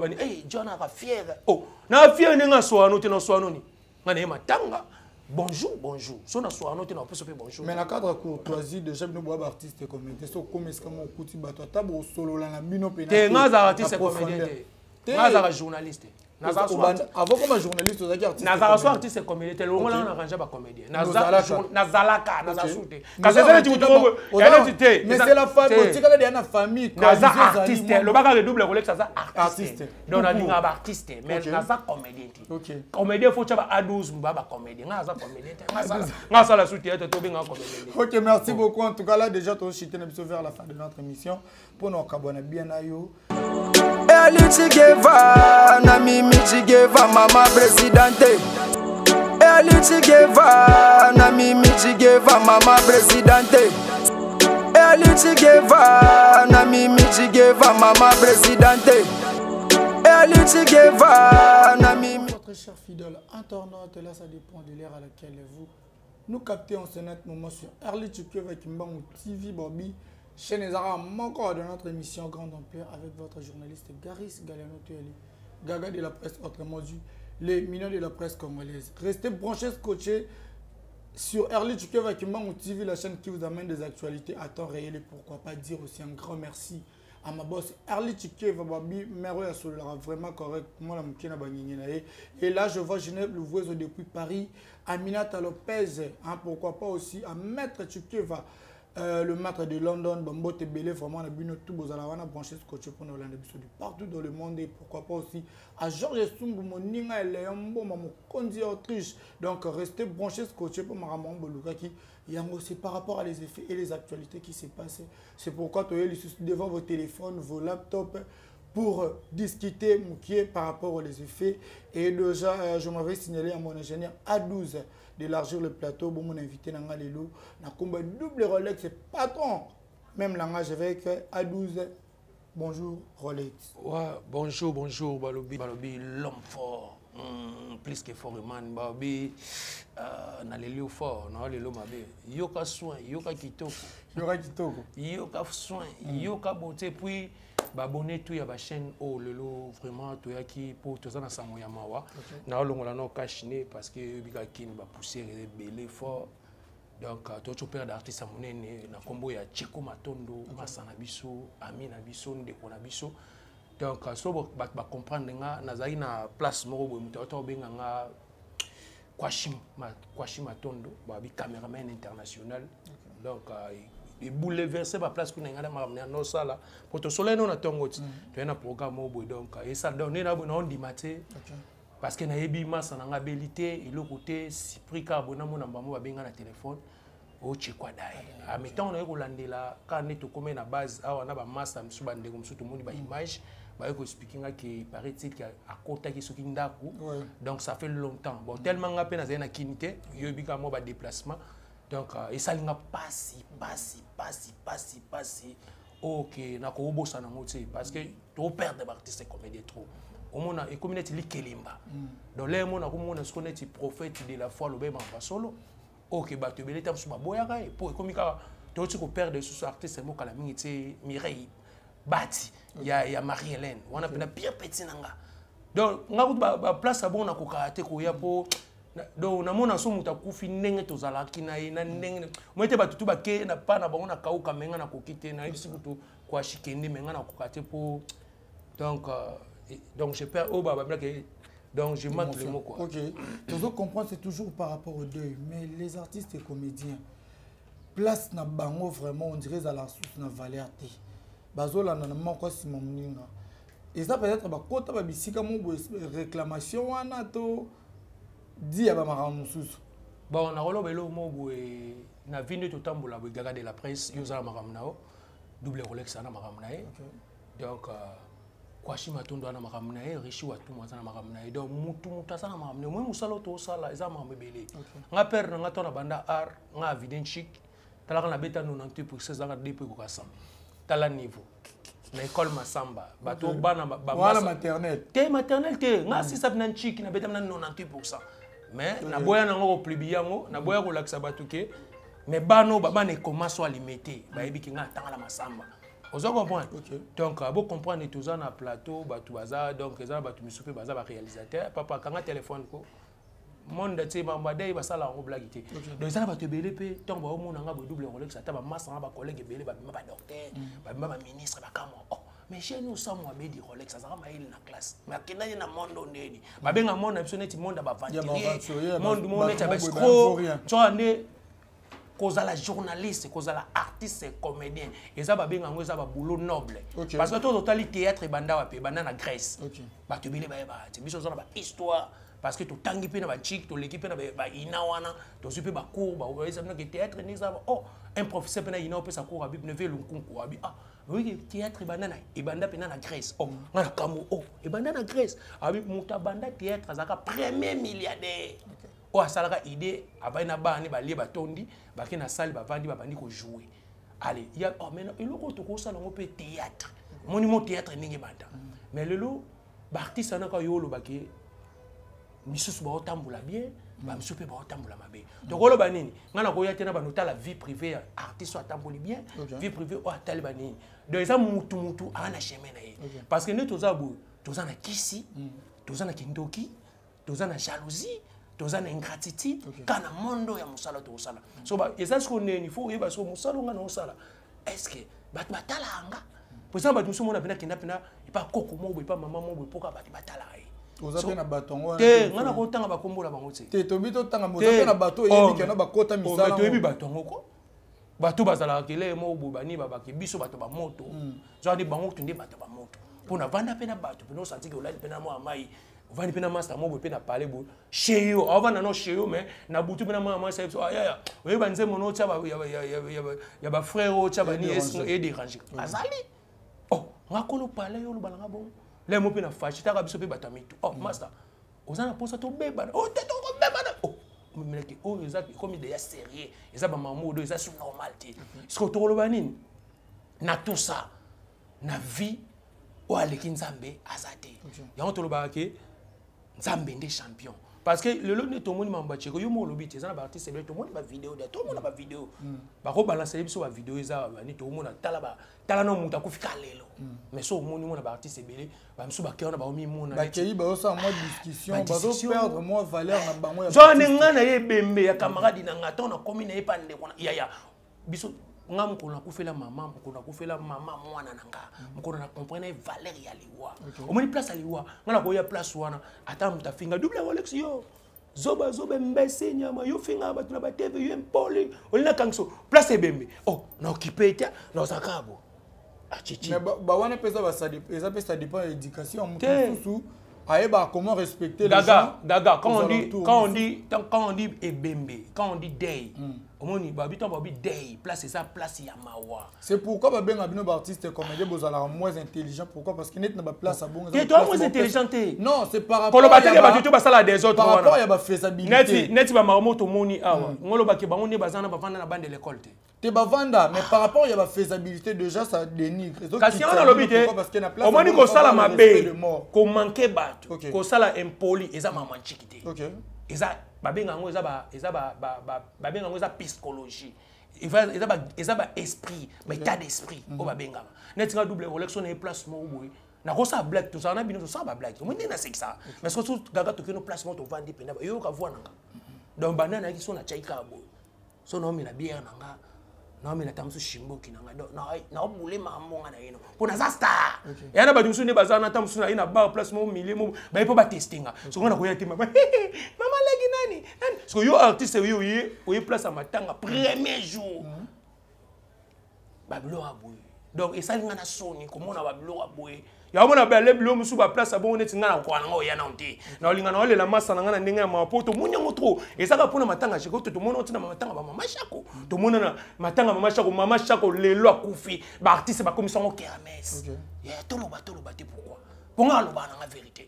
Hey, John a fier. Oh, na fier n'enga soano te na soano ni. Ngane matanga. Bonjour, bonjour. So na soano te na peut se faire bonjour. Mais na cadre courtoisie déjà nous bois artiste et comédien. So comme est-ce que mon kuti bato tabo solo la na bino pena. Te ngaza artiste et comédien. Ngaza journaliste. Avant comme journaliste aux artistes. Naza artiste et comédien. Le moment là on arrange pas comédien. Nazalaka, nazasute. Quand c'est tu mais c'est la famille, tu connais la famille. Naza artiste. Le bagarre double Rolex ça artiste. Donc on a dit artiste mais naza comédien. Comédien faut tu ba A12 mbaba comédien. Naza comédien. Naza la soutien to benga comédien. OK, merci beaucoup en tout cas là déjà ton chité na biso vers la fin de notre émission pour nous abonner bien à yo. Eli Chigeva, na Mimi Chigeva, mama presidente. Eli Chigeva, na Mimi Chigeva, mama presidente. Eli Chigeva, na Mimi Chigeva, mama presidente. Eli Chigeva, na Mimi. Votre cher fidèle internaute, là ça dépend de l'ère à laquelle vous nous captez en ce moment sur Eli Chigeva Kimbangu TV Bobby. Chaîne Ezara, encore de notre émission Grande Ampleur avec votre journaliste Garis Galliano Tueli, Gaga de la presse, autrement dit, les mineurs de la presse congolaise. Restez branchés, scotchés sur Eli Chigeva Kimbangu TV, la chaîne qui vous amène des actualités à temps réel et pourquoi pas dire aussi un grand merci à ma boss Eli Chigeva Babi, Mero Yasolara, vraiment correct. Moi, la moukina banyiné. Et là, je vois Genève Louvoiseau depuis Paris, Aminata Lopez, hein, pourquoi pas aussi à Maître Chigeva. Le maître de London, Bambote Belé, vraiment, on a vu tout beau à la branché scotché pour nous partout dans le monde et pourquoi pas aussi à Georges Sumbu, mon Ninga et Léombo, mon Kondi Autriche. Donc, restez branchés scotché pour Maramon Bolukaki. C'est par rapport à les effets et les actualités qui s'est passé. C'est pourquoi tu es devant vos téléphones, vos laptops pour discuter par rapport aux effets. Et déjà, je m'avais signalé à mon ingénieur A12 d'élargir le plateau pour mon invité dans Lelo. Na combat double Rolex, c'est patron. Même langage avec A12. Bonjour Rolex. Ouais, bonjour, bonjour Balobi. Balobi, l'homme fort. Plus que fort, man. Balobi, na Lelo fort, na Lelo mabe. Yoka soin, yoka kitoko. Yoka kitoko. Yoka soin, yoka beauté. Puis, abonné tout à la chaîne oh lelo vraiment tout qui pour tout ça dans Samo Yamawa na longola no kashine parce que bika kin ba pousser belé fort donc tout père d'artiste monene na kombo ya Chiko Matondo masana biso amina biso ndeko na biso donc so ba comprendre nga nazali na place moko boy muto benga nga Kwashi Matondo ba bi cameraman international donc et bouleverser ma place qu'on a ramené à nos salles pour te soleil non attend tu as un programme au bout donc et ça donne on dit maté parce que na yebi massa na ngabilité et le côté si prix carbona mon ambamo ba benga na téléphone o chekwa dai a mettons on a kolandela quand neto comme na base awa na ba massa msuba ndeko msuto moni ba image ba ko speaking que paraît-il qu'à côté qui soki ndaku donc ça fait longtemps bon tellement ngapé na zena kinité yobi ka mo ba déplacement. Donc, et ça n'a pas si. Ok, n'a pas beau ça parce que tu perds des artistes et comédiens trop. Au moins, et comme il est Kelimba. Dans les mots, on a ce qu'on est prophète de la foi, le béma pas solo. Ok, bah tu es l'étape sur ma boyaga et pour comme il tu perds des sous-artistes, c'est moi qui la minute Mireille Bati, il y a Marie-Hélène, on a la pire petit nanga. Donc, on a place à bon à karaté pour. Donc na mona so muta kufi ndenge tozala kina na ndenge mwete batutu bake na pa na bango na kauka menga na kokite na bisi kutu kwa shikende menga na kokate pour donc je perds au baba donc je manque le mot quoi. OK. Tout comprendre c'est toujours par rapport au deuil mais les artistes et comédiens place na bango vraiment on dirait à la source na valeur té. Bazola na moko sima muninga. Et ça peut-être ba kota ba bisika mo réclamation wana to dit à Maramusus. Bon, on a relou belo mo na vinde tout temps la gaga de la presse yoza maramnao double Rolex na maramnae. Donc Kwashi Matondo na maramnae richi watu mwana maramnae. Donc mutu mutasa na maramnae moi musalo to sala eza mamebele. Nga père nga to na banda art nga vidin chic talaka na beta 98% za DP ko kasa. Tala niveau. Na école Masamba bato bana ba wala maternelle. Te maternelle te nga si sabna chic na beta 98%. Mais na boya nango plibiyango na boya ko laksa batuke mais bano baba ne commence à limiter ba yebi ki nga tanga la masamba Vous comprenez? Donc, vous comprenez tout ça dans le plateau, donc, ils ont un réalisateur. Papa, quand un téléphone, monde de Bambadé, il va ça la blague. Donc, ça va te béler, tant que vous avez double Rolex, ça va masser un collègue béler, va docteur, va ministre, va comme mais chez nous, ça m'a dit Rolex, ça va m'aider dans la classe. Mais quand il y a un monde, il y a un monde, il y a un monde, il y a cause la journaliste, cause la artiste, comédien. Et ça va bien un boulot noble. Parce que tout le théâtre est banda en Grèce. Tu as histoire. Parce que tu as une chic, tu as l'équipe, tu as inawana, tu as une cour, tu as un théâtre, un professeur qui a sa cour, il a un ah, oui, théâtre est banda en Grèce. Oh, on a Cameroun. Oh, et banda en Grèce. Avec mon banda théâtre, c'est le premier milliardaire. Oh, ça a une idée, après na bani ba lié ba tondi, ba ki na salle ba vandi ba bandi ko jouer. Allez, il y a oh mais il faut que tu ça on peut théâtre. Monument théâtre ningi banda. Mais le lot ba artiste na ka yo lo ba ki misusu ba otambola bien, ba misusu pe ba otambola mabe. Donc lo ba nini, ngana ko yate na ba nota la vie privée artiste atamboli bien, vie privée o atali ba nini. Donc ça mutu ana chemin na ye. Parce que nous tous abu, tous ana kisi, tous ana kindoki, tous ana jalousie. Tous en ingratitude, quand le monde est à Moussala, tout ça. So, est-ce qu'on est, il faut y aller sur Moussala ou non ça. Est-ce que, batala anga, pour ça, nous sommes là, il pas coco mot, pas maman mot, pourquoi batala. Vous avez un bâton. T'es, on a autant à combo la banque. T'es tombé autant à monter un bateau et il y a un bateau misala. Tu es bâton, quoi. Bateau basala, qui est mot, bobani, babaki, biso bateau ba moto. Genre des banques, tu n'es pas de moto. Pour ne pas peine bateau, pour nous sentir que là, il y a moi à maille. On va dire master mo pe na parler bo chez yo on va na no chez yo mais na butu na mama ça ya oui banze mono tcha ba ya ba frère o tcha ba ni et déranger azali oh ngakolo parler yo lo balanga bon les mo pe na fachi ta ka biso pe batamitu oh master ozana posa to beba oh te to beba oh mais que oh exact comme il est sérieux et ça ba maman do ça c'est normalité ce que to lo banini na tout ça na vie o aleki nzambe azate yango to lo ba ke Nzambe des champions. Parce que le lot de tout le monde m'a battu. Yo mo lobi te ça na artiste tout le monde ba vidéo, tout le monde ba vidéo. Ba ko balancer biso ba vidéo eza ba ni tout le monde tala no muta ko fika lelo. Mais so mo ni mo na ba artiste belé, ba mso ba ke na ba mi mo na. Ba ke ba o sa moi discussion, ba zo perdre moi valeur na bango ya. Zo nga na ye bembe ya camarade na ngata na komi na ye pa ndeko na ya biso nga mukona kufela mama mukona kufela mama mwana nanga mukona na comprendre valeur ya liwa omoni place ya liwa ngana ko ya place wana ata mutafinga double Rolex yo zoba mbese nyama yo finga batu na ba TV yo empoli olina kangso place ebembe oh na occuper ta na sakabo achichi mais ba wana pesa ba ça dépend de l'éducation mutu aeba comment respecter les gens. Daga quand on dit ebembe quand on dit day omoni babiton babi day place c'est ça place ya mawa c'est pourquoi ba benga bino ba artiste comédien bozala moins intelligent pourquoi parce que net na ba place à bon et toi moins intelligent non c'est par rapport à bato basala des autres par rapport ya ba faisabilité net ba mamoto moni awa ngolo ba ke bango ne bazana ba vanda na bande de l'école te ba vanda mais par rapport ya ba faisabilité déjà ça dénigre kasi on a lobité omoni ko sala mabe ko manquer bato ko sala impoli eza maman chikité eza babenga ngo eza babenga ngo eza psychologie eza ba esprit ba état d'esprit o babenga netinga double Rolex on est place mo boy na ko sa blague tout ça na bino ça ba blague mo ndina c'est ça mais ce que tout gaga to keno place mo to vandi pena yo ka voir nanga donc banana ki so na chaika boy so no mi na bière nanga na mi na tamsu shimboki nanga na obule mamonga na yeno pona za star yana ba dusu ne bazana tamsu na ina bar place mo milieu mo ba ipo ba testinga so ngona ko yati mama legi nani so yo artiste yo yi place à matanga premier jour babilo aboy donc esalinga na soni komona babilo aboy ya mona ba lebilo musu ba place bon neti ngana ko na ngo ya na nti na olinga na ole la masa na ngana ndenge ya mapoto munyango tro esaka pona matanga shiko to mona otina matanga ba mama shako to mona na matanga mama shako lelo akufi ba artiste ba komisa ngo kermesse ya tolo ba te pourquoi ponga lo ba na vérité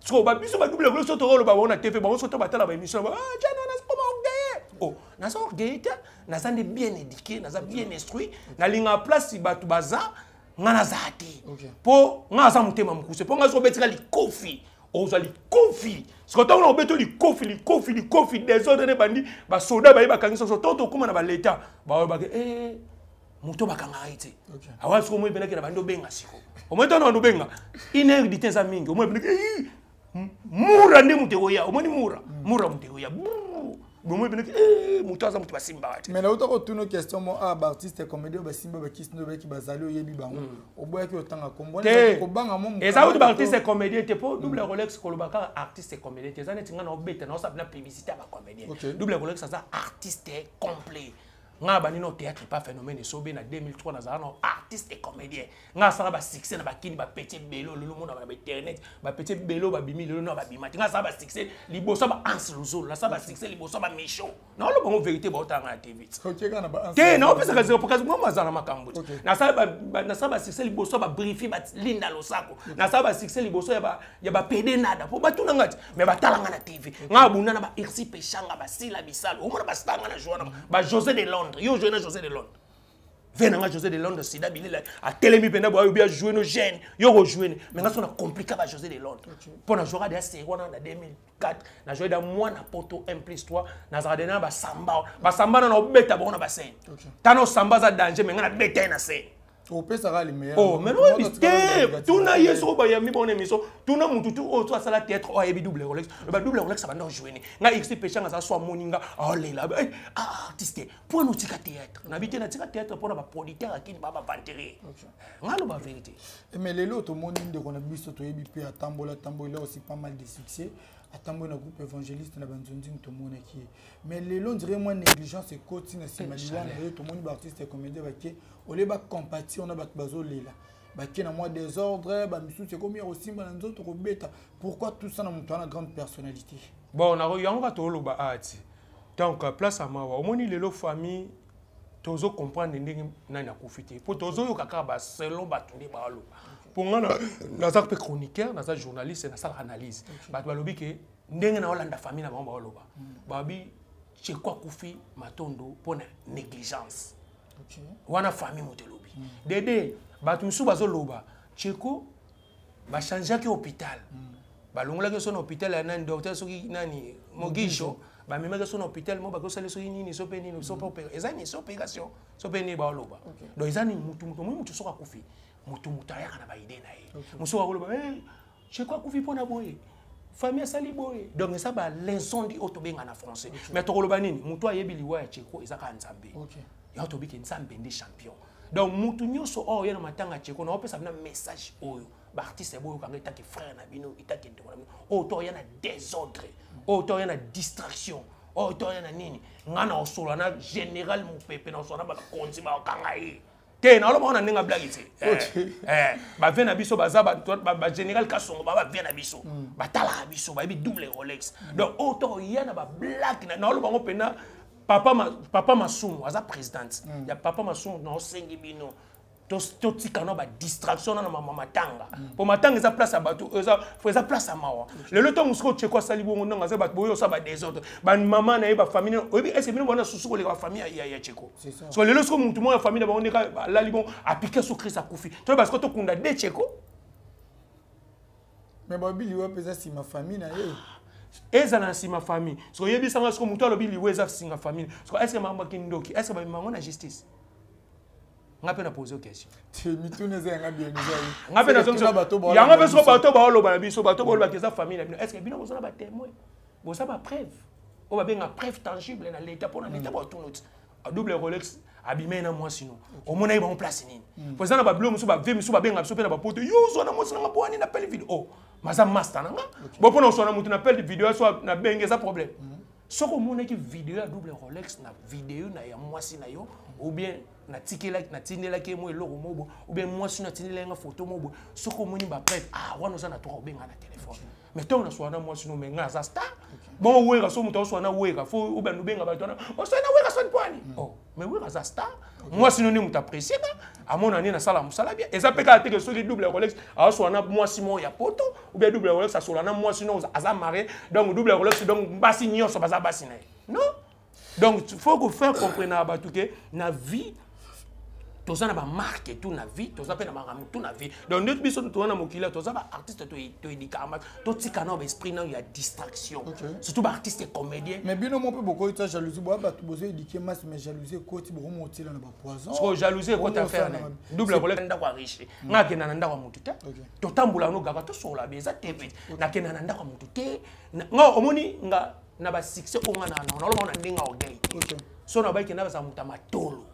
so ba biso ba double Rolex to lo ba on a TV ba on so to ba tala ba émission ba jana na comment orgueil oh na so orgueil na ça bien éduqué na ça bien instruit na linga place ba tu baza ngana zati po ngasa mutema mukuse po ngaso betika likofi oza likofi sikoto na obeto likofi des autres ne bandi ba soda ba kangisa so toto kuma na ba leta ba ba moto bakanga été awa siko moi benaki na bando benga siko au moins ton ndo benga une heure di tenza mingi au moins benaki mura ndi mutego ya au moins mura mutego ya au moins benaki moto aza mutu basimba ate mais là autant que une question moi artiste comédien basimba bakisi ndo baki bazali oyebi bango oboyaki otanga kombona ko banga mo et ça autre artiste comédien te po double Rolex kolobaka artiste comédien te zane tinga na obeta na osapna publicité ba comédien double Rolex ça artiste complet nga bani no théâtre pas phénomène sobe na 2003 na zana artiste et comédien nga sala ba succès na bakini ba petit belo lolo mona ba internet ba petit belo ba bimi lolo na ba bimati nga sala ba succès liboso ba ans lozolo la sala ba succès liboso ba micho na lo bango vérité ba otanga na TV OK kana ba ans te na opesa ka zero pokazi ngoma zana makambo na sala ba succès liboso ba briefing ba linda losako na sala ba succès liboso ya ba pede nada po batuna ngati mais batalanga na TV nga bunda na ba irsi pechanga ba sila bisalo o mona ba stanga na joana ba José de Londres yo joué na José de Londres venanga José de Londres sida bilila a telemi penda boyo bien jouer no jeune yo go jouer mais nga sona compliqué ba José de Londres pour na jouer da série wana na 2004 na jouer da moi na poto 1+3 na zadena ba samba na obeta bona ba scène tano samba za danger mais nga na beta na scène au pesa les meilleurs oh mais non mystère tuna yeso ba yami bona miso tuna mutu tu o to sala théâtre o yebi double Rolex ba double Rolex ba ndo jouer nga xp pechanga za so moninga oh lela artiste pour nous tika théâtre na bité na tika théâtre pour na ba producteur akini ba vanterer ngalo ba vérité mais les lots to moninga de kona biso to yebi pe atambola aussi pas mal de succès atambola groupe évangéliste na banzonzi to monaki mais les lots dirait moi négligence et continue c'est maliwana to moni ba artiste et comédien ba ke ole ba compatir on a bat bazo lela ba ke na moi désordre ba misu c'est comme aussi ba nzoto ko beta pourquoi tout ça na mutu na grande personnalité bon na yango ka to loba ati donc place à mawa omoni lelo famille tozo comprendre ndenge na na kufiti po tozo yo kaka ba selon ba tundi ba lo pour nga na za chroniqueur na za journaliste na sa analyse ba balobi ke ndenge na olanda famille na ba loba babi chekwa kufi matondo pona négligence OK wana famille motelobi dede batu misu bazoloba cheko ba changer ki hôpital ba longola ke son hôpital ya nani docteur soki nani mogisho ba memaka son hôpital mo ba ko sale soki nini so pe nini so pa ezani so opération so pe ni ba loba donc ezani mutu soka kufi mutu ayaka na ba idée na ye musu wa loba cheko kufi pona boye famille sali boye donc ça ba l'incendie autobenga na français mais to koloba nini mutu ayebi liwa ya cheko ezaka nzambe ya to biki nzambe ndi champion donc mutu nyoso o yena matanga cheko na opesa na message oyo ba artiste boyo kanga itaki frère na bino itaki ndeko na bino o to yana désordre o to yana distraction o to yana nini ngana osola na général mupepe na osola ba konzi ba kanga yi te na lo mona ninga blague te ba vena biso baza ba général kasongo ba vena biso ba tala biso ba bi double Rolex donc o to yana ba blague na lo bango pena papa Masumu aza présidente ya papa Masumu na osengi bino to tika no ba distraction na mama matanga po matanga eza place à bato eza place à mawa le loto musko cheko sali bongo ndanga za bato boyo sa ba désordre ba mama na ba famille obi est-ce bino bona susu ko le ba famille ya cheko so le losko mutu mo ya famille ba oneka la libon appliquer sur Christ akufi to parce que to kunda de cheko mais ba bili wa pesa si ma famille na ye eza na sima famille so yebi sanga sko mutu alobi liweza singa famille so est-ce que mama kindoki est-ce que ba mango na justice ngape na poser question tu mitune zenga bien nzali ngape na zonzo ya ngape so bato ba oloba na biso bato ba oloba keza famille na bino est-ce que bino bozona ba témoin boza ba preuve o ba benga preuve tangible na l'état pour na l'état ba tout notre double Rolex abimé na moi sinon au mona ils vont place nini pour ça na ba bleu musu ba ve musu ba benga biso pe na ba poto yo zo na mo sina ngabo ani na pelle vidéo maza master nanga bo pona so na mutu na pelle vidéo so na benga ça problème soko mona ki vidéo ya double Rolex na vidéo na ya moi sina yo ou bien na tikela na tindela ke mo eloko mobo ou bien moi sina tindela nga photo mobo soko moni ba preuve wana za na to benga na téléphone mais tant na so na moi sino menga za star bon weka so mutu so na weka fo ou bien nubenga ba tona o so na weka so npwani mais weka za star moi sino ni mutu apprécier ba amona ni na sala musala bien eza peka te que so ki double Rolex a so na moi simo ya poto ou bien double Rolex a so na moi sino aza maré donc double Rolex donc basi nyoso baza basi na non donc il faut que faire comprendre à batuke na vie tous na ba marque tout na vie tous na maram tout na vie donc notre biso tout na mokila tous ba artiste to édicament to tika na esprit na ya distraction surtout ba artiste comédien mais bino mon peu beaucoup de jalousie ba tu besoin édiquer masse mais jalousie ko ti bo monter na ba poison parce que jalousie ko ta faire double relais nda kwa riche nga ke na nda kwa mutu te to tambula no gaga to sola beza tepe na ke na nda kwa mutu te nga omoni nga na ba succès o nga na na ndinga orgueil so na ba ke na ba sa muta matolo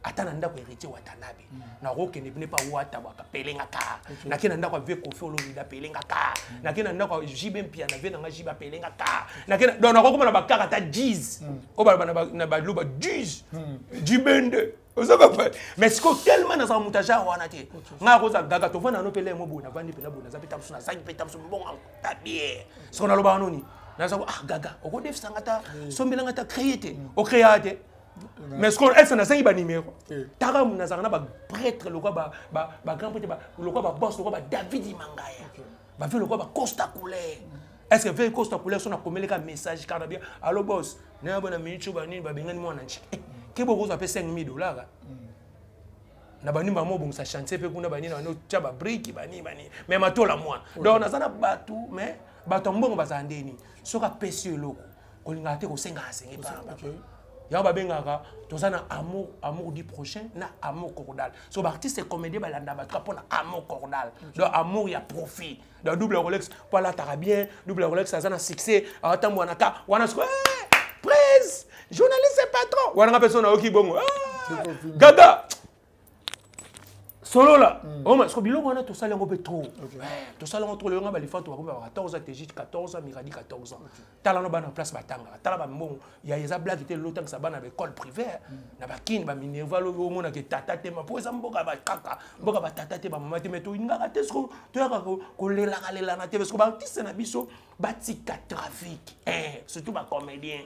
atana ndako héritier watanabe na roke ne pas wata ba pelenga ka na kina ndako ve kofi olobida pelenga ka na kina ndako jibe mpia na ve na jiba pelenga ka na kina donc na ko na ba karata 10 o ba na ba luba 10 jibende osaka pa mais ce que tellement na sa mutaja wana te nga ko za gaga to vana no pele mo bona vandi pela bona za peta na sangi peta so bon ta bien ce qu'on a loba noni na za ah gaga o ko def sangata sombelanga ta créer o créate mais ce qu'on est na sangi ba numéro tara na za na ba prêtre le quoi ba grand prêtre le quoi ba boss le quoi ba David Mangaya ba fait le quoi ba Costa Couleur est-ce que fait Costa Couleur son a comme les message car bien allo boss na bona minchu ba nini ba bengani mo na nchi ke bo ko appelle $5,000 na bani ba mo bon sa chantier pe kuna bani na no tia ba brick bani mais matola moi donc na sana batu mais bato mbongo bazandeni soka pesi loko ko linga te ko senga sengi pa ya ba bengaka tozana amour du prochain na amour cordal so ba artiste comédien balanda ba pour na amour cordal donc amour ya profit donc double Rolex pour la tarabien double Rolex ça na succès atambo anaka wana sko presse journaliste et patron wana personne oki bongo gaga solo là oh mais ce que biloko wana to sala ngo pe trop to sala ngo trop le nga ba lifato ba 14 TJ 14 miradi 14 tala no ba na place batanga tala ba mbongo ya yeza blague te lota que ça ba na école privée na ba kin ba minerva lo mona ke tata te ma po eza mboka ba kaka mboka ba tata te ba mama te meto ngaka te sko to ya ko lela na te parce que ba artiste na biso ba tika trafic surtout ba comédien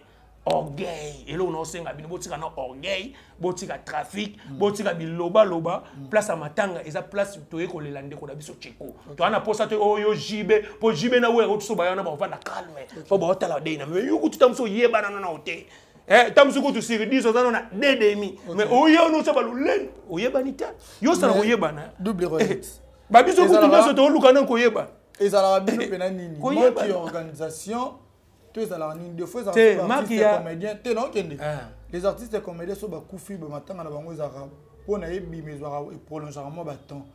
orgueil et là on senga bino botika na orgueil botika trafic botika biloba place à matanga eza place toye ko lelande ko da biso cheko to ana posa to oyo jibe po jibe na we so ba yana ba vanda calme fo ba hotala de na mais yuku tutamso yeba na hotel tamso ko tu siri 10 ans na dedemi mais oyo no so ba lulen oyeba ni ta yo sala oyeba na double Rolex ba biso ko tu so luka na ko yeba ezala bino pena nini moti organisation tous alors ni deux fois artistes comédiens te non kende les artistes comédiens so ba kufi ba matanga na bango ezaka pona yebi mezwara et prolongement ba temps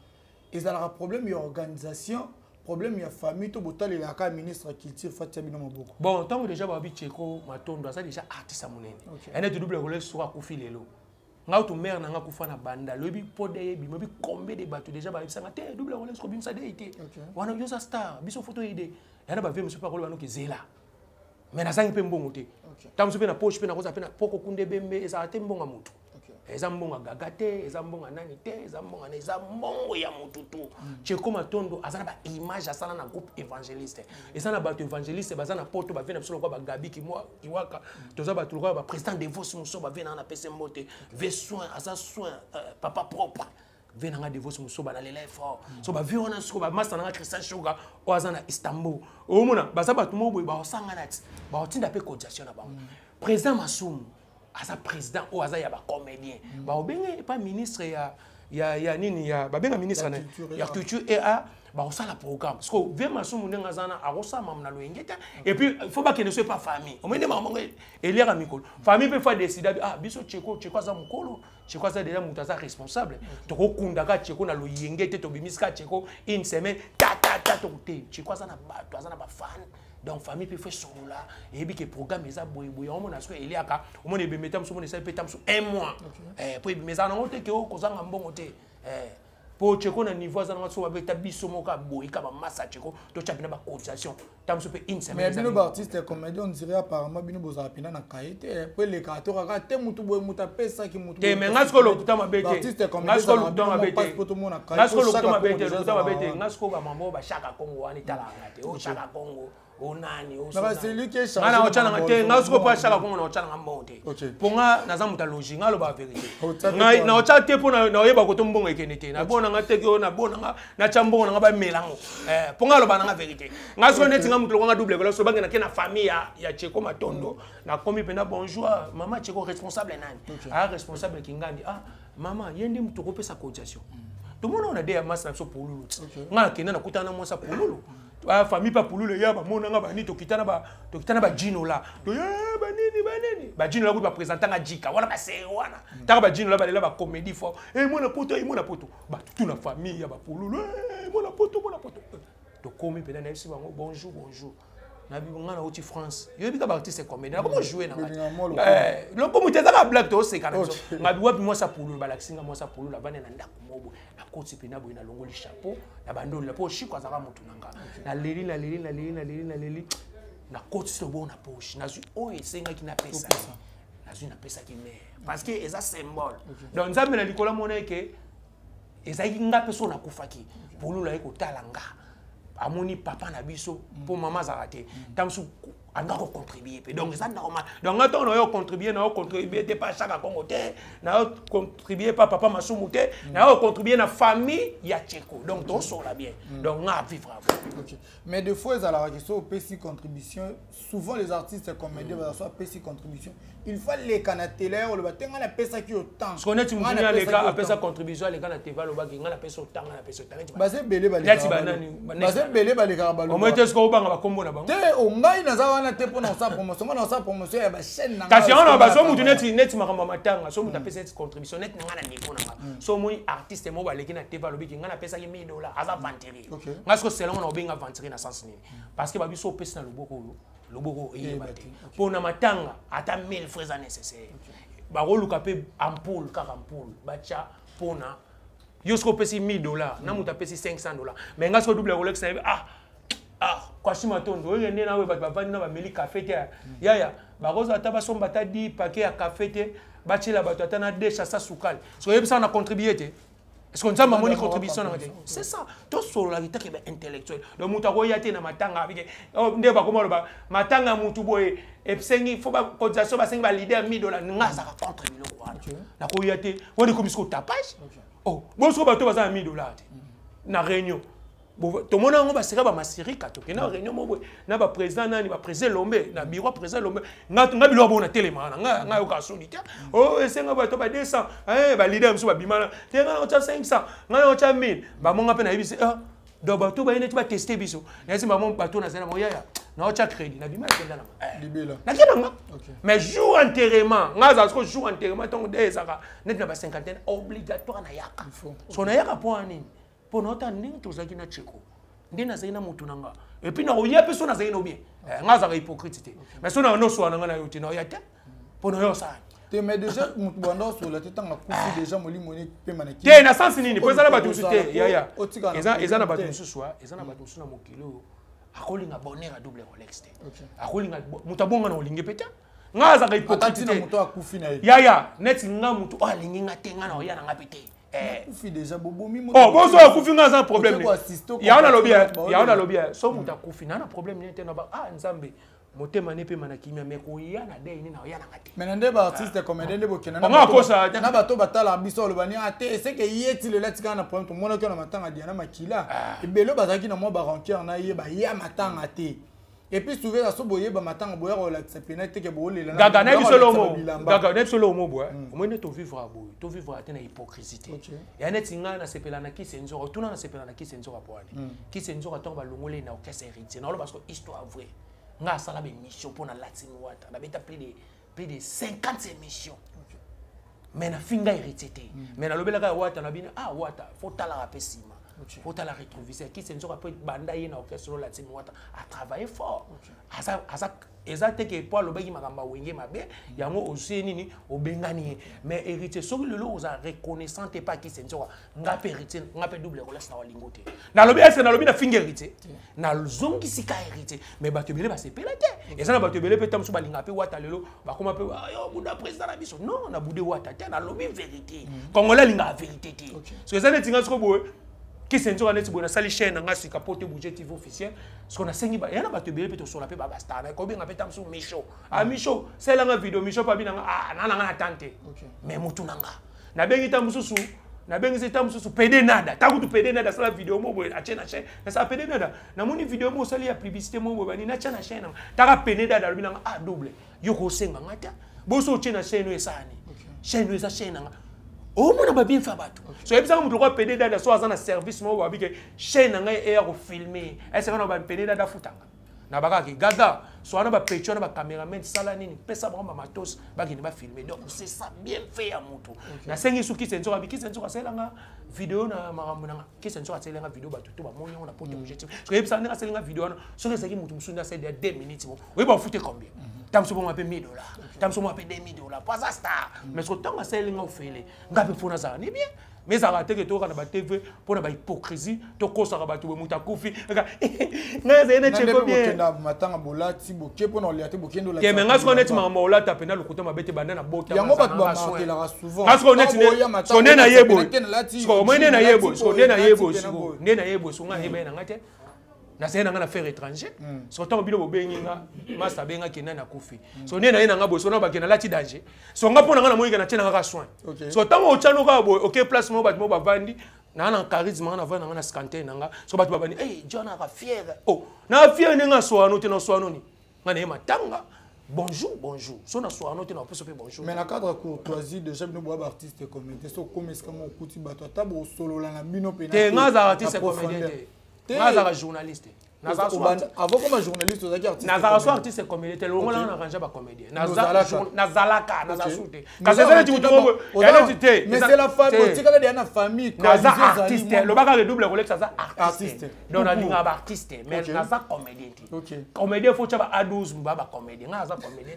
ezala problème ya organisation problème ya famille to botale la ka ministre culture fatia bino maboko bon tant déjà ba bi cheko matondo ça déjà artiste amunene ene to double Rolex so ka kufi lelo nga to mère na nga kufa na banda lobi pode yebi mobi combien de bateaux déjà ba bisanga te double Rolex ko bimsa de été wana yo sa star biso photo ide yana ba ve monsieur pa ko ba no ke zela mais na sangi pe mbongo te tamso pe na poche pe na koza pe na poko kunde bembe eza te mbonga mutu eza mbonga gaga te eza mbonga nani te eza mbonga na eza mbongo ya mutu tu cheko matondo azana ba image asana na groupe évangéliste eza na bato évangéliste bazana poto ba vena solo ko ba gabi ki moi iwaka toza ba tuloko ba président de vos muso ba vena na pese mbote ve soin asa soin papa propre venanga divorce musoba na lela fort so ba vi ona so ba master na Christian Sugar o azana Istanbul o mona baza batu mo boy ba osanga nati ba otinda pe cotisation na bango président Masumu asa président o aza ya ba comédien ba obenge pas ministre ya nini ya ba benga ministre na ya culture et ba osala programme parce que ve Masumu ndenga zana a osama na loengeta et puis il faut pas que ne soit pas famille o mende mamango eliaka mikolo famille peut faire décider biso cheko aza mukolo cheko aza déjà mutaza responsable to ko kundaka cheko na loyengete to bimiska cheko une semaine ta to te cheko aza na bato aza na ba fan donc famille peut faire solo là et bi que programme eza boy on mona so eliaka o mona be metam so mona sa petam so un mois pour be meza na ngote ke o kozanga mbongo te pour cheko na niveau za na so ba beta biso moka boy ka ba massa cheko to chapina ba cotisation tam so pe une semaine mais bino artiste comédien on dirait apparemment bino boza pina na kaite pour les kato ka te mutu boy muta pesa ki mutu te mais ngasko lo kutama bete artiste comédien ngasko lo kutama bete ngasko lo kutama bete ngasko ba mambo ba shaka Congo wani tala ngate o shaka Congo onani o na c'est lui qui est ngana o chana ngate ngasko pa shaka Congo na o chana ngambote ponga na zamuta logi ngalo ba vérité ngai na o chate pona na oyeba ko to mbongo ekenete na bona ngate ke na bona na chambongo na ba melango ponga lo ba na vérité ngasko neti ngamutu nga double ko so bangi na kena famille ya Cheko Matondo na komi pena bonjour maman Cheko responsable nani responsable kingandi maman yendi mutu ko pesa cotisation tout le monde on a des masse so polulu nga kenda na kutana mo sa polulu famille pa polulu ya ba mona nga ba ni to kitana ba jino la to ya ba nini ba jino la ko ba présenter nga jika wana ba se wana ta ba jino la ba lela ba comédie fort mona poto ba toute la famille ya ba polulu mona poto to komi pena na isi bango bonjour na bibonga na oti France yo bika ba artiste comédien comment jouer na le comme tu as blague to c'est quand même nga biwa moi ça pour le balaxinga moi ça pour le la bane na ndako mobo na koti pena boy na longoli chapeau na bando la po chiko azaka mutu nanga na leli na koti so bon na poche na su o esenga ki na pesa na su na pesa ki ne parce que eza symbole donc nzambe na likola mona ke ezaki nga peso na kufaki pour nous la ko talanga amoni papa na biso pour maman zarate tamsu anga ko contribuer donc ça normal donc attends on va contribuer t'es pas chaque Congo te na contribuer pas papa masumu te na contribuer na famille ya Tcheko donc tout ça là bien donc on a vivre OK mais des fois à la question PC contribution souvent les artistes comédiens va soit PC contribution il faut les canatélé ou le batenga na pesa ki autant ce qu'on est mutuni les gars pesa contribution les canatélé va le baki ngana pesa autant na pesa autant base belé ba les gars ba au moins est-ce qu'on va ba kombo na bango te o ngai na za wana te pona sa promotion ya ba chaîne na kasi on ba so mutuni net makamba matanga so muta pesa contribution net ngana niveau na so moi artiste mo ba leki na te va le baki ngana pesa ki $1000 aza ventiri ngasko selon on obenga ventiri na sens nini parce que ba biso pesa na loboko eyebate pona matanga ata 1000 francs nécessaire ba roluka pe ampoule car ampoule bacha pona yosko pesi $1000 na muta pesi $500 mais ngasko double Rolex kwa shima tondo oyende na we ba vandi na ba meli café te ya ba roza ata ba somba ta 10 paquet ya café te ba chila ba ata na desha sa sukali so yebisa na contribuer te est-ce qu'on a ma contribution c'est ça tout sur la guitare est intellectuel donc muta ko yate na matanga avec nde ba komo ba matanga mutu boye epsengi faut ba cotisation ba sengi ba leader $1000 nga za ka contribuer wana na ko yate woni comme ce tapage oh bon so ba to ba za $1000 na réunion tout le monde va se faire ma série quand on a réunion na ba président nani ba président Lombe na bureau président Lombe nga bilo bona téléma nga yo ka solitaire oh esenga ba to ba 200 ba leader mso ba bimana te nga o cha 500 nga o cha 1000 ba monga pe na yebisi do ba to ba ine ti ba tester biso na yesi ba mon bateau na zena moya na o cha crédit na bimana kenda na libela na kenda mais jour enterrement nga za ko jour enterrement ton de saka net na ba cinquantaine obligatoire na yaka so na yaka po ani pour notre ndenge tozaki na Tcheko ndena zaina mutu nanga et puis na oya pe so na zaina bien nga za hypocrite mais so na no so na nga na yote na oya te pour no yo sa te mais déjà mutu banda so la tetanga kufi déjà moli moni pe manaki te na sens nini pour ça la batu te ya eza na batu eza na batu na mokilo akolinga bonheur à double Rolex te akolinga mutu bonga na olinge peta nga za hypocrite te mutu akufi na ya net nga mutu alingi nga te nga na oya na nga pete kufi déjà bobomi mo bon so kufi nga za problème ya ona lobby so muta kufi na problème ni te na ba nzambe motema ne pe manakimia me ko ya na dei ni na ya na ngate menande ba artiste comédien de bokena na ba to batala biso lo bani ate c'est que yeti le latika na problème to mona ko na matanga diana makila ebelo bazaki na mo ba rankier na ye ba ya matanga te et puis souvent ça boye ba matanga boye relax penate ke bo le la gaga na biso lo mo boye au moins to vivre à boye to vivre à na hypocrisie ya net nga na sepela na kisenzo tuna na sepela na kisenzo ka poani kisenzo ka to ba longole na okese héritier na lo parce que histoire vraie nga sala be mission pour na Latin Water na beta plus de 50 émissions mais na finga héritier mais na lobela ka Water na bina Water faut tala rapesima faut tala rétroviseur qui senzo après banda ye na orchestre Latin Water a travaillé fort asa ezate pour le bagi makamba wenge mabe yango aussi nini obengani mais héritier so le lo oza reconnaissant et pas qui senzo nga héritier nga pe double Rolex na walingote na lobi est na lobi na finger héritier na zongi sika héritier mais bato belé ba sepela te ezana bato belé pe tamso balinga pe Wata lelo ba koma pe yo buda président na biso non na bude Wata te na lobi vérité congolais linga vérité te so ezana tinga sko boye qui s'est dit que na sali chaîne nga sika pote budget TV officiel ce qu'on a sengi ba yana bato belé pe to sur la pe ba basta na ko benga pe tamso Micho Micho c'est la vidéo Micho pa bina na tante mais mutu nanga na bengi tamsusu na bengi se tamsusu pede nada ta kutu pede nada sala vidéo mo boy a chaîne na sa pede nada na moni vidéo mo sali ya publicité mo boy bani na chaîne ta ka pede nada bina double yo ko senga ngata bo so chaîne esani chaîne esa chaîne nga au moins on va bien faire bateau so et puis ça on doit pédé dans soit dans service moi va que chaîne ngai et à filmer est-ce qu'on va pédé dans futanga na bakaki gaga soit on va pécho na ba cameraman sala nini pesa ba matos ba ki ba filmer donc c'est ça bien fait à moto na sengi suki senzo ba ki senzo ka selanga vidéo na marambo na ki senzo ka selanga vidéo ba tout ba moni on a porté objectif so et puis ça na selanga vidéo so que ça ki mutu musunda c'est de 2 minutes oui ba fouter combien tam so mo $1,000 tam so mo $2,000 pas ça star mais so tant selanga au fele ngabe fona ça ni bien mais ça raté que to kana ba TV pour na ba hypocrisie to ko ça ba to muta kufi na zene cheko bien na matanga bolati boke pour na liate bokendo la ke menga so net ma molata pena lokuta mabete banana bota yango bat ba marquer souvent parce qu'on est so ne na yebo so mo ne na yebo so ne na yebo so ne na yebo so nga hebe na ngate na sena nga na faire étranger so tant bilo bobengi nga master benga kena na kufi so ne na yena nga bo so na ba kena lati danger so nga pona nga na moyika na tena nga soin so tant o chano ka bo OK place mo bat mo ba vandi na na charisme na va na scanter na nga so bat ba bani eh John aka fier oh na fier nga so ano te na so ano ni nga ne matanga bonjour so na so ano te na peso pe bonjour mais na cadre courtoisie déjà bino bo artiste comédien so comme est-ce que mon kuti bato tabo solo la na bino pe na te nga za artiste comédien Nazara journaliste. Avant comme journaliste, vous avez artiste. Nazara artiste comédien. Le moment là on arrange pas comédien. Nazalaka, Nazasute. Mais c'est la famille. C'est quand il y a une famille. Nazara artiste. Le bagarre double Rolex Nazara artiste. Donc on a dit artiste, mais Nazara comédien. Comédien faut que à 12 baba comédien. Nazara comédien.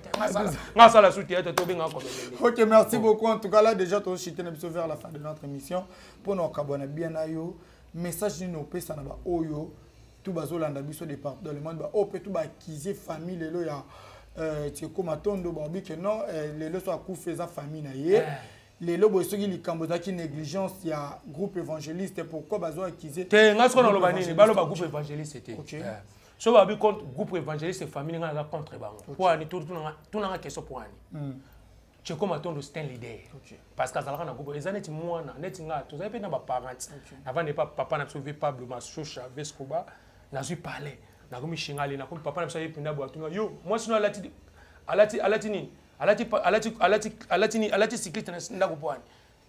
Nazara soutien to benga comédien. OK, merci beaucoup. En tout cas là déjà to chiter na biso vers la fin de notre émission pour nous abonner bien à yo. Message nous pesa na ba oyo tout bazolanda biso département ba o pe tout ba kiser famille lelo ya Tcheko Matondo ba bi que non lelo so akufa za famille na ye lelo bo soki likambo za ki négligence ya groupe évangéliste pourquoi bazo akiser te ngasko na loba nini balo ba groupe évangéliste te so ba bi contre groupe évangéliste famille nga za contre bango pour ani tout na question pour ani Tcheko Matondo c'est un leader. Parce que ça a groupe les années moi net nga tous avez na ba parents avant ne pas papa na sauvé Pablo Mashocha Vescoba na suis parlé na komi shingali na komi papa na sauvé pinda bo atunga yo moi sinon alati cycliste na ndako poani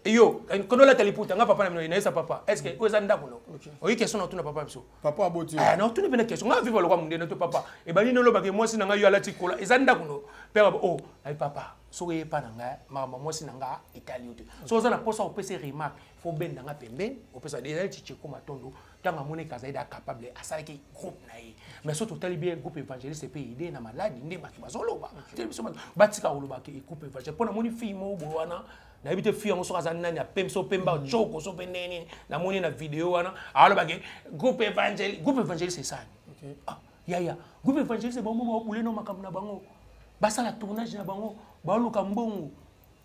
yo kono la taliputa nga papa na ina papa est-ce que oza ndako no oyi question na tuna papa biso papa aboti non tuna bena question nga vivre lokwa munde na to papa e bali no loba ke moi sinon nga yo alati kola eza ndako no père oh ay papa so ye pa nanga mama moi sinon nga Italie to so oza na posa opese remarque faut benda nga pembeni opesa déjà Tcheko Matondo tanga mone kazaida capable asalaki groupe na ye mais so total bien groupe évangéliste pe idée na maladi nde batu bazoloba biso batika oloba ke groupe évangéliste pona moni fille mo bowana na bité fille on so kaza nani a pem so pemba choko so peneni na moni na vidéo wana aloba ke groupe évangéliste c'est ça ah ya groupe évangéliste bon mo boule no makamna bango basala tournage na bango baluka mbongo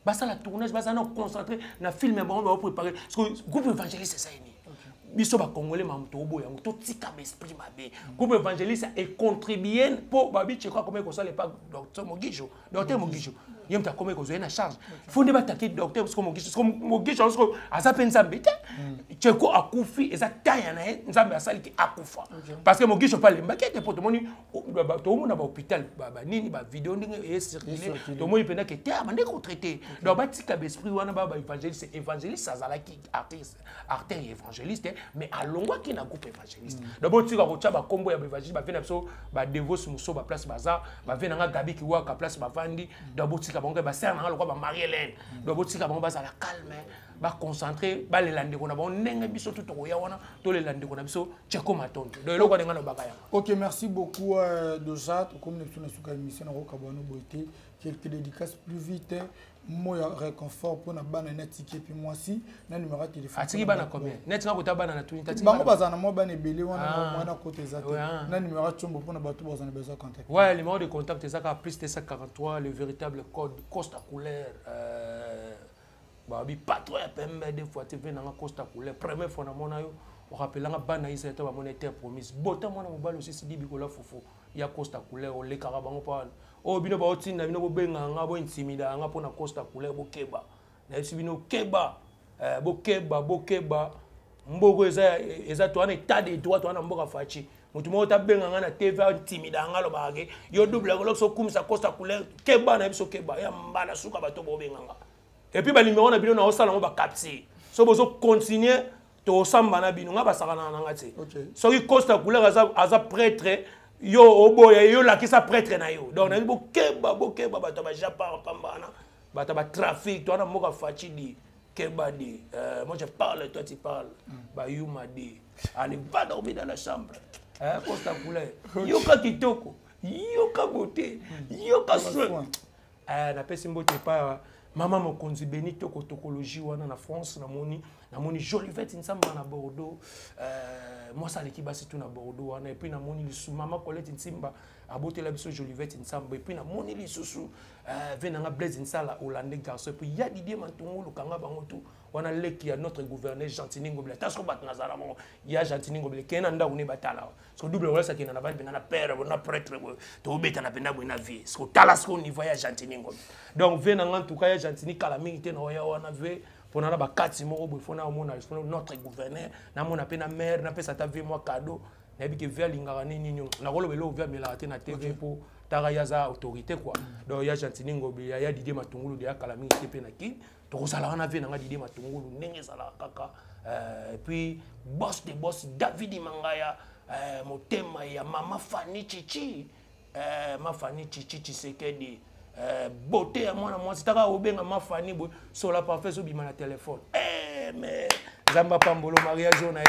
basala tournage basana concentré na film bango ba préparer parce que groupe évangéliste c'est ça ni biso ba congolais mamuto obo yango to tika esprit mabe groupe évangéliste et contribuer pour babi tcheko comme ko ça les pas docteur Mogijo yem ta comme ko zo na charge faut ne pas attaquer docteur parce que Mogijo parce que asa pensa bete tcheko akufi eza taya na nzambe asali ki akufa parce que Mogijo pas le mbakete pour to moni to mona ba hôpital ba nini ba vidéo ndenge e circuler to moni pena ke terme ndeko traité donc ba tika esprit wana ba évangéliste azalaki artiste évangéliste mais à longwa qui na groupe évangéliste d'abord tu vas ba combo ya évangéliste ba vena so ba devos muso ba place bazar ba vena nga gabi ki waka place ba vandi d'abord tu ka bango ba ser na lokwa ba Marie-Hélène d'abord tu ka bango ba za la calme ba concentrer ba le lande ko na ba ndenge biso tout to ya wana to le lande ko na biso Tcheko Matondo donc eloko nga no bakaya. OK, merci beaucoup Dojat comme nous na suka émission na ko kabano boité quelques dédicaces plus vite moi réconfort pour na bana net ticket puis moi si na numéro de téléphone atiki bana combien net nga kota bana na tuni tati bango bazana mo bana ebele wana mwana côté zate na numéro chombo pour na bato bazana besoin contact ouais le numéro de contact c'est ça plus de 143 le véritable code Costa couleur babi patron ya pembe des fois tu venanga Costa couleur première fois na mona yo on rappelle nga bana isa to ba monétaire promise bota mona mobalo aussi sidi bikola fofo ya Costa couleur le karabango pa oh bino ba otinda bino bo benga nga bo intimida nga pona Costa couleur bo keba na esi bino keba bo keba mboko eza to ana état de droit to ana mboka fachi mutu mo ta benga nga na TV intimida nga lo baage yo double ko so kumisa Costa couleur keba na biso keba ya mbana suka bato bo benga nga Et puis, le numéro na bino na osala on va capter. So bozo continuer to samba na bino nga basaka na ngati. So ki Costa couleur aza prêtre yo oboya yo la ki sa prêtre na yo. Donc na bokeba bato ba Japon pambana. Bato ba trafic to na moka fatidi keba di. Moi je parle toi tu parles. Ba yuma di. Allez va dormir dans la chambre. Costa couleur. Yo ka kitoko. Yo ka beauté. Yo ka soin. Na pesi mbote pa Maman mokonzi Benito kotokologie wana na France na moni Jolivette Nsamba na Bordeaux moi ça l'équipe basi tout na Bordeaux wana et puis na moni lisu maman Colette Nsimba abotela biso Jolivette Nsamba et puis na moni lisusu venanga Blaise Nsala hollandais garçon et puis ya Didier Mantongolo kanga bango tout wana leki ya notre gouverneur Gentini Ngobele tasko bat nazala mo ya Gentini Ngobele kena nda une batala so double role ça qui na vali na père na prêtre to beta na penda na vie so talas ko niveau ya Gentini Ngobele donc venanga en tout cas ya Gentini kala mingi na ya wana ve pona na ba kati moko bo fona mona notre gouverneur na mona pe na maire na pe ça ta vie moi cadeau na bi ke vers lingara nini na rolo belo vers melate na TV pour tara ya za autorité quoi donc ya Gentini Ngobele ya Didier Matungulu ya kala mingi pe na ki to sala wana ve na Didier Matungulu ndenge sala kaka et puis boss de boss David Mangaya motema ya mama Fanny Chichi ma Fanny Chichi Tshisekedi beauté ya mwana mwasi taka obenga ma Fanny bo sur la parfait so bima na téléphone mais Zamba Pambolo mariage on a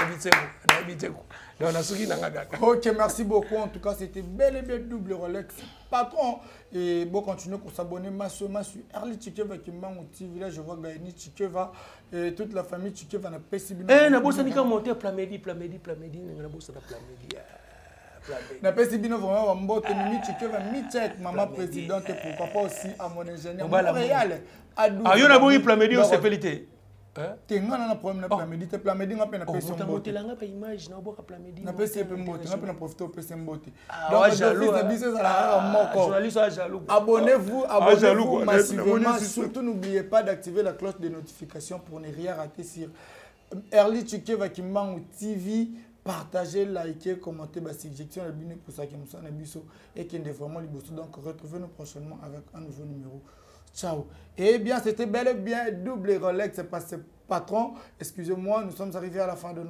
évité quoi donc na suki nanga kaka. OK, merci beaucoup en tout cas c'était bel et bien double Rolex patron et bon continuez pour s'abonner massivement sur Early Chikeva Kimbangu TV là je vois Gaïni Chikeva et toute la famille Chikeva na possible na bossa nika monter plamedi na bossa na plamedi na pesi bino vraiment mbote mimi Chikeva michek maman présidente pourquoi pas aussi à mon ingénieur Montréal yo na boyi plamedi on s'appelité tenga na problème na plamedi te plamedi ngape na pesi mbote la ngape image na boka plamedi na pesi pe mbote ngape na profiter au pesi mbote donc jaloux na biso ça la moko journaliste jaloux abonnez-vous massivement surtout n'oubliez pas d'activer la cloche de notification pour ne rien rater sur Early Chikeva Kimbangu TV. Partagez, likez, commentez ma suggestion pour ça qui nous sont et qui est vraiment libre. Donc retrouvez-nous prochainement avec un nouveau numéro. Ciao. Et bien, c'était bel et bien double Rolex, c'est passé patron. Excusez-moi, nous sommes arrivés à la fin de notre